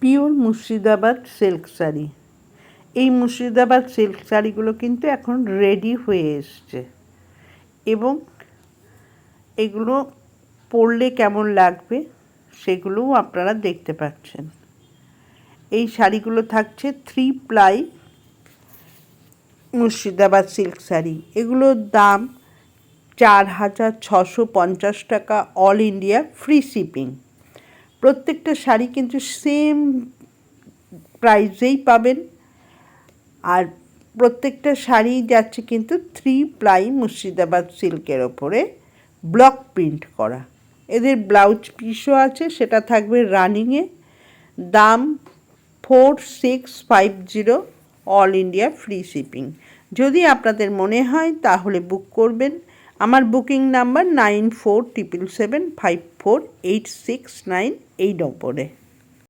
Pure Murshidabad silk sari. এই Murshidabad silk শাড়িগুলো কিন্তু এখন রেডি হয়ে এসছে এবং এগুলো পরলে কেমন লাগবে সেগুলোও আপনারা দেখতে পাচ্ছেন। এই শাড়িগুলো থাকছে 3 প্লাই মুর্শিদাবাদ সিল্ক শাড়ি। এগুলোর দাম 4,650 টাকা, অল ইন্ডিয়া ফ্রি শিপিং। প্রত্যেকটা শাড়ি কিন্তু সেম প্রাইসেই পাবেন, আর প্রত্যেকটা শাড়ি যাচ্ছে কিন্তু 3 প্লাই মুর্শিদাবাদ সিল্কের ওপরে ব্লক প্রিন্ট করা। এদের ব্লাউজ পিসও আছে, সেটা থাকবে রানিংয়ে। দাম 4650, অল ইন্ডিয়া ফ্রি শিপিং। যদি আপনাদের মনে হয় তাহলে বুক করবেন। আমার বুকিং নাম্বার 9477754869 এই নম্বরে।